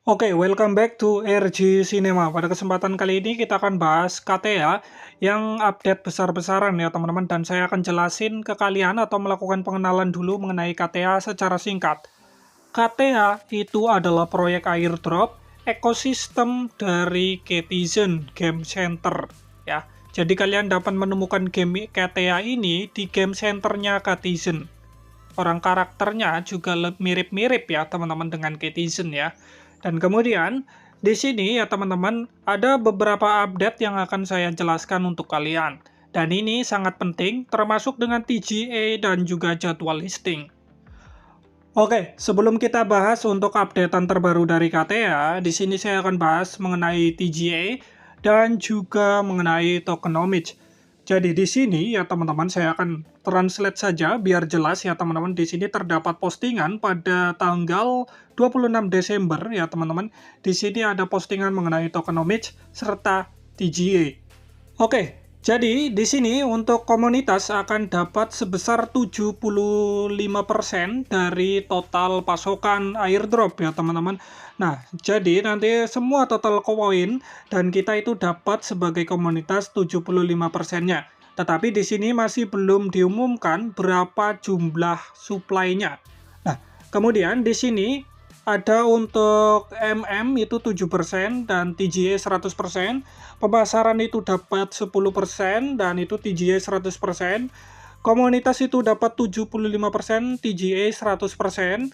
Oke, welcome back to RG Cinema. Pada kesempatan kali ini kita akan bahas KTA yang update besar-besaran ya teman-teman. Dan saya akan jelasin ke kalian atau melakukan pengenalan dulu mengenai KTA secara singkat. KTA itu adalah proyek airdrop ekosistem dari Ketizen Game Center ya. Jadi kalian dapat menemukan game KTA ini di game centernya Ketizen. Orang karakternya juga mirip-mirip ya teman-teman dengan Ketizen ya. Dan kemudian di sini ya teman-teman ada beberapa update yang akan saya jelaskan untuk kalian. Dan ini sangat penting termasuk dengan TGA dan juga jadwal listing. Oke, sebelum kita bahas untuk updatean terbaru dari KTA, di sini saya akan bahas mengenai TGA dan juga mengenai tokenomics. Jadi di sini ya teman-teman saya akan translate saja biar jelas ya teman-teman. Di sini terdapat postingan pada tanggal 26 Desember ya teman-teman. Di sini ada postingan mengenai tokenomics serta TGA. Oke, jadi di sini untuk komunitas akan dapat sebesar 75% dari total pasokan airdrop ya teman-teman. Nah, jadi nanti semua total koin dan kita itu dapat sebagai komunitas 75%-nya. Tetapi di sini masih belum diumumkan berapa jumlah supply-nya. Nah, kemudian di sini ada untuk itu 7% dan TGA 100%. Pemasaran itu dapat 10% dan itu TGA 100%. Komunitas itu dapat 75%, TGA 100%.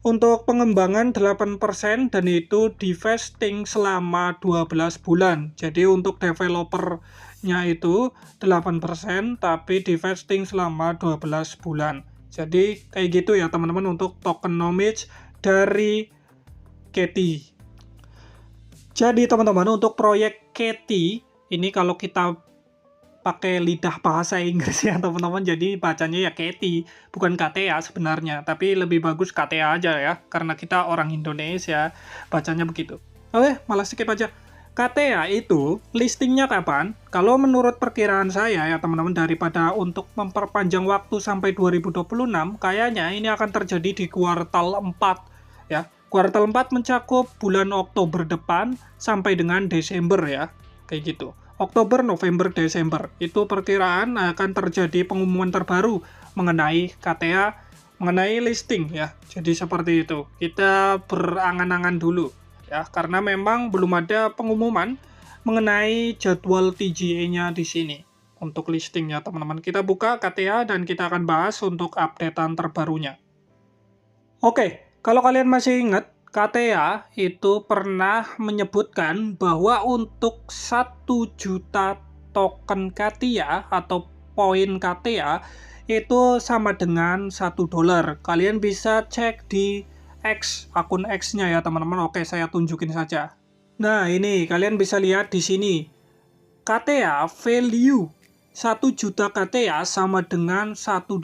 Untuk pengembangan 8% dan itu divesting selama 12 bulan. Jadi untuk developernya itu 8% tapi divesting selama 12 bulan. Jadi kayak gitu ya teman-teman untuk tokenomics dari Keti. Jadi teman-teman untuk proyek Keti ini kalau kita pakai lidah bahasa Inggris ya teman-teman, jadi bacanya ya Keti, bukan KTA sebenarnya, tapi lebih bagus KTA aja ya, karena kita orang Indonesia bacanya begitu. Oke, malah skip aja. KTA itu listingnya kapan? Kalau menurut perkiraan saya ya teman-teman, daripada untuk memperpanjang waktu sampai 2026, kayaknya ini akan terjadi di kuartal 4 ya. Kuartal 4 mencakup bulan Oktober depan sampai dengan Desember ya. Kayak gitu. Oktober, November, Desember. Itu perkiraan akan terjadi pengumuman terbaru mengenai KTA, mengenai listing ya. Jadi seperti itu. Kita berangan-angan dulu ya, karena memang belum ada pengumuman mengenai jadwal TGA-nya di sini untuk listingnya teman-teman. Kita buka KTA dan kita akan bahas untuk updatean terbarunya. Oke, kalau kalian masih ingat, KTA itu pernah menyebutkan bahwa untuk 1 juta token KTA atau poin KTA itu sama dengan $1. Kalian bisa cek di X, akun X-nya ya teman-teman. Oke, saya tunjukin saja. Nah, ini kalian bisa lihat di sini. KTA value 1 juta KTA sama dengan $1.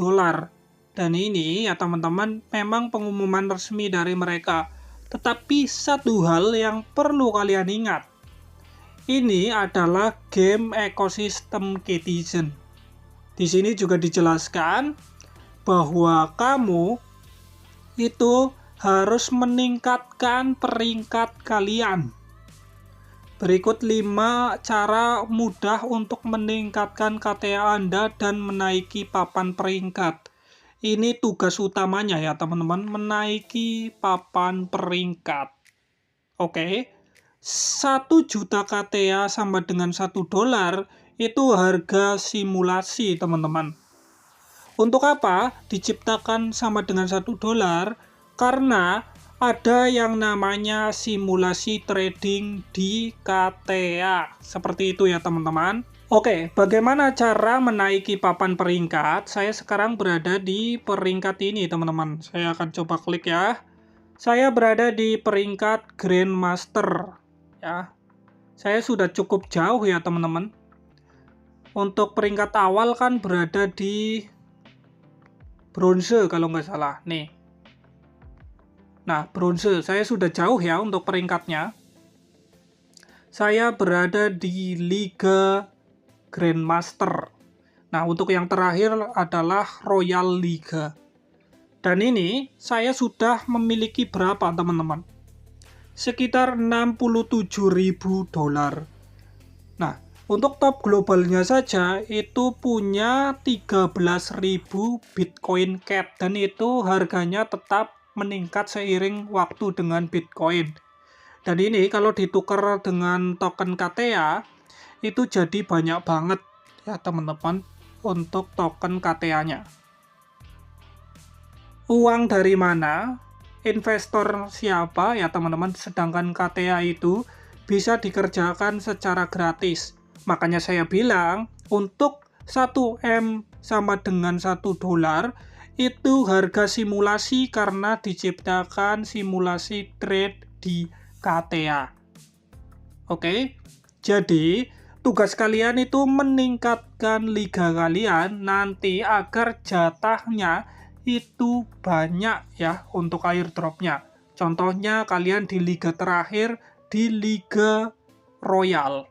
Dan ini ya teman-teman memang pengumuman resmi dari mereka. Tetapi satu hal yang perlu kalian ingat. Ini adalah game ekosistem Ketizen. Di sini juga dijelaskan bahwa kamu itu harus meningkatkan peringkat kalian. Berikut 5 cara mudah untuk meningkatkan KTA Anda dan menaiki papan peringkat. Ini tugas utamanya ya teman-teman, menaiki papan peringkat. Oke, 1 juta KTA sama dengan $1 itu harga simulasi teman-teman. Untuk apa diciptakan sama dengan $1? Karena ada yang namanya simulasi trading di KTA. Seperti itu ya teman-teman. Oke, bagaimana cara menaiki papan peringkat? Saya sekarang berada di peringkat ini, teman-teman. Saya akan coba klik ya. Saya berada di peringkat Grandmaster, ya. Saya sudah cukup jauh ya, teman-teman. Untuk peringkat awal kan berada di bronze kalau nggak salah. Nih. Nah, bronze. Saya sudah jauh ya untuk peringkatnya. Saya berada di Liga Grandmaster. Nah, untuk yang terakhir adalah Royal Liga. Dan ini saya sudah memiliki berapa, teman-teman? sekitar 67.000 dolar. Nah, untuk top globalnya saja itu punya 13.000 Bitcoin Cat, dan itu harganya tetap meningkat seiring waktu dengan Bitcoin. Dan ini kalau ditukar dengan token KTA itu jadi banyak banget ya teman-teman untuk token KTA-nya. Uang dari mana? Investor siapa ya teman-teman? Sedangkan KTA itu bisa dikerjakan secara gratis. Makanya saya bilang untuk 1 M sama dengan 1 dolar itu harga simulasi karena diciptakan simulasi trade di KTA. Oke, jadi tugas kalian itu meningkatkan liga kalian nanti agar jatahnya itu banyak ya untuk airdropnya. Contohnya kalian di liga terakhir di Liga Royal.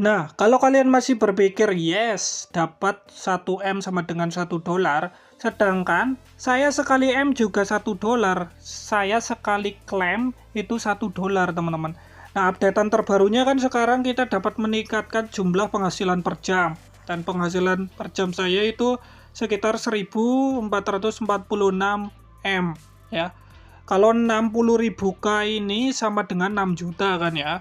Nah, kalau kalian masih berpikir yes, dapat 1 M sama dengan 1 dolar, sedangkan saya sekali M juga 1 dolar, saya sekali klaim itu 1 dolar teman-teman. Nah, updatean terbarunya kan sekarang kita dapat meningkatkan jumlah penghasilan per jam. Dan penghasilan per jam saya itu sekitar 1446 M ya. Kalau 60.000 K ini sama dengan 6 juta kan ya.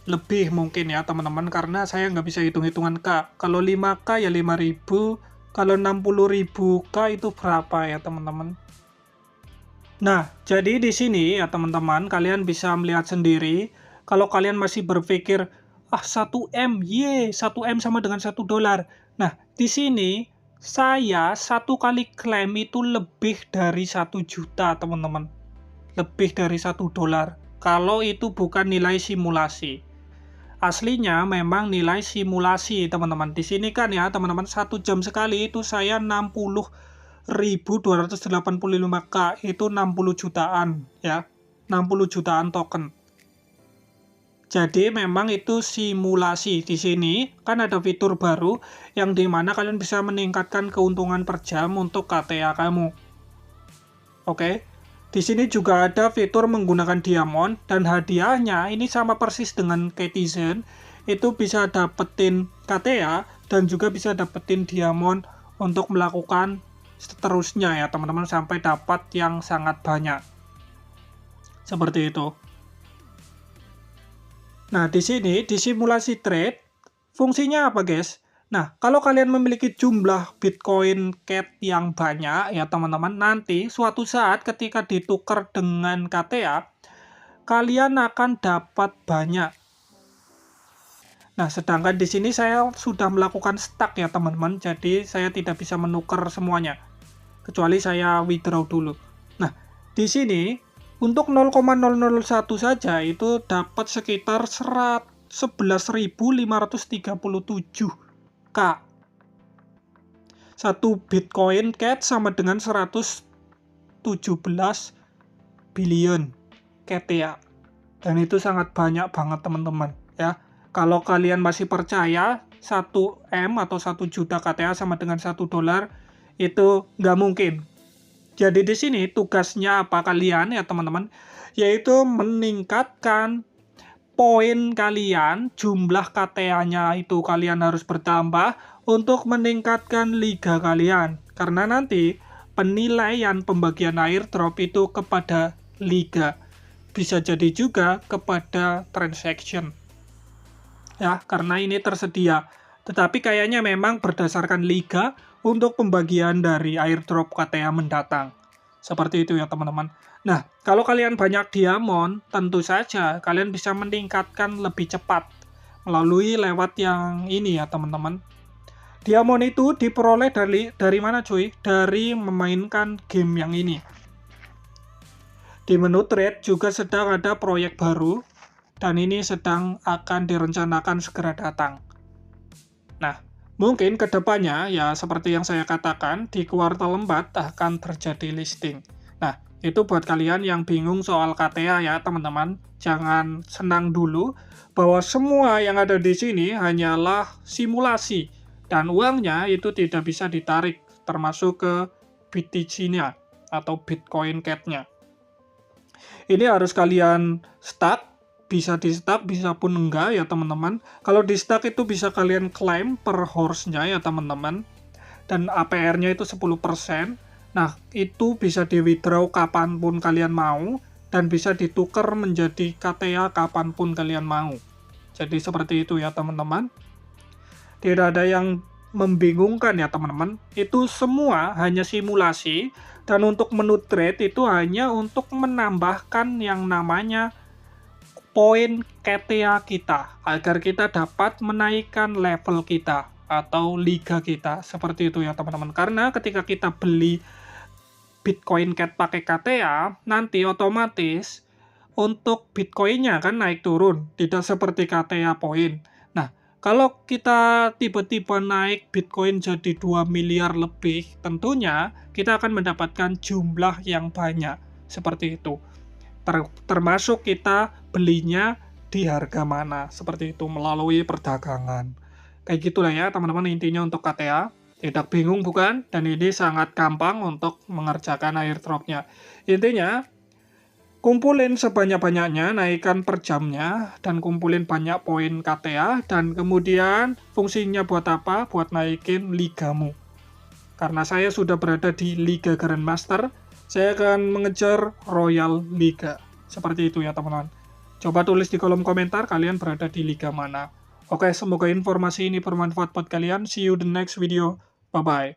Lebih mungkin ya teman-teman, karena saya nggak bisa hitung-hitungan K. Kalau 5K ya 5.000, kalau 60.000 K itu berapa ya teman-teman? Nah, jadi di sini ya teman-teman, kalian bisa melihat sendiri, kalau kalian masih berpikir, 1 M, 1 M sama dengan 1 dolar. Nah, di sini, saya 1 kali klaim itu lebih dari 1 juta teman-teman. Lebih dari 1 dolar. Kalau itu bukan nilai simulasi. Aslinya memang nilai simulasi teman-teman. Di sini kan ya teman-teman, 1 jam sekali itu saya 60.285 K, itu 60 jutaan ya. 60 jutaan token. Jadi memang itu simulasi. Di sini kan ada fitur baru yang dimana kalian bisa meningkatkan keuntungan per jam untuk KTA kamu. Oke. Di sini juga ada fitur menggunakan diamond, dan hadiahnya ini sama persis dengan Citizen. Itu bisa dapetin KTA dan juga bisa dapetin diamond untuk melakukan seterusnya ya teman-teman, sampai dapat yang sangat banyak. Seperti itu. Nah, di sini di simulasi trade fungsinya apa, guys? Nah, kalau kalian memiliki jumlah Bitcoin Cat yang banyak ya teman-teman, nanti suatu saat ketika ditukar dengan KTA, kalian akan dapat banyak. Nah, sedangkan di sini saya sudah melakukan stack ya teman-teman, jadi saya tidak bisa menukar semuanya, kecuali saya withdraw dulu. Nah, di sini untuk 0,001 saja itu dapat sekitar 11.537 K. 1 Bitcoin Cat sama dengan 117 billion KTA. Dan itu sangat banyak banget teman-teman ya. Kalau kalian masih percaya 1 M atau 1 juta KTA sama dengan 1 dolar, itu nggak mungkin. Jadi di sini tugasnya apa kalian ya teman-teman? Yaitu meningkatkan poin kalian, jumlah KTA-nya itu kalian harus bertambah untuk meningkatkan liga kalian. Karena nanti penilaian pembagian airdrop itu kepada liga. Bisa jadi juga kepada transaction. Ya, karena ini tersedia. Tetapi kayaknya memang berdasarkan liga untuk pembagian dari airdrop KTA mendatang. Seperti itu ya teman-teman. Nah, kalau kalian banyak diamond, tentu saja kalian bisa meningkatkan lebih cepat melalui lewat yang ini ya teman-teman. Diamond itu diperoleh dari mana cuy? Dari memainkan game yang ini. Di menu trade juga sedang ada proyek baru, dan ini sedang akan direncanakan segera datang. Nah, mungkin kedepannya ya seperti yang saya katakan, di kuartal 4 akan terjadi listing. Nah, itu buat kalian yang bingung soal KTA ya teman-teman, jangan senang dulu bahwa semua yang ada di sini hanyalah simulasi dan uangnya itu tidak bisa ditarik termasuk ke BTC-nya atau Bitcoin Cat-nya. Ini harus kalian stuck, bisa di stuck, bisa pun enggak ya teman-teman. Kalau di stuck itu bisa kalian claim per horse-nya ya teman-teman. Dan APR-nya itu 10%. Nah, itu bisa di withdraw kapanpun kalian mau, dan bisa ditukar menjadi KTA kapanpun kalian mau. Jadi seperti itu ya teman-teman. Tidak ada yang membingungkan ya teman-teman. Itu semua hanya simulasi, dan untuk menu trade itu hanya untuk menambahkan yang namanya poin KTA kita, agar kita dapat menaikkan level kita atau liga kita, seperti itu ya teman-teman. Karena ketika kita beli Bitcoin Cat pakai KTA, nanti otomatis untuk Bitcoin-nya kan naik turun, tidak seperti KTA poin. Nah, kalau kita tiba-tiba naik Bitcoin jadi 2 miliar lebih, tentunya kita akan mendapatkan jumlah yang banyak, seperti itu. Termasuk kita belinya di harga mana, seperti itu, melalui perdagangan. Kayak gitulah ya teman-teman intinya untuk KTA. Tidak bingung bukan? Dan ini sangat gampang untuk mengerjakan airdrop-nya. Intinya, kumpulin sebanyak-banyaknya, naikkan per jamnya, dan kumpulin banyak poin KTA, dan kemudian fungsinya buat apa? Buat naikin ligamu. Karena saya sudah berada di Liga Grandmaster, saya akan mengejar Royal Liga. Seperti itu ya teman-teman. Coba tulis di kolom komentar kalian berada di liga mana. Oke, semoga informasi ini bermanfaat buat kalian. See you the next video. Bye-bye.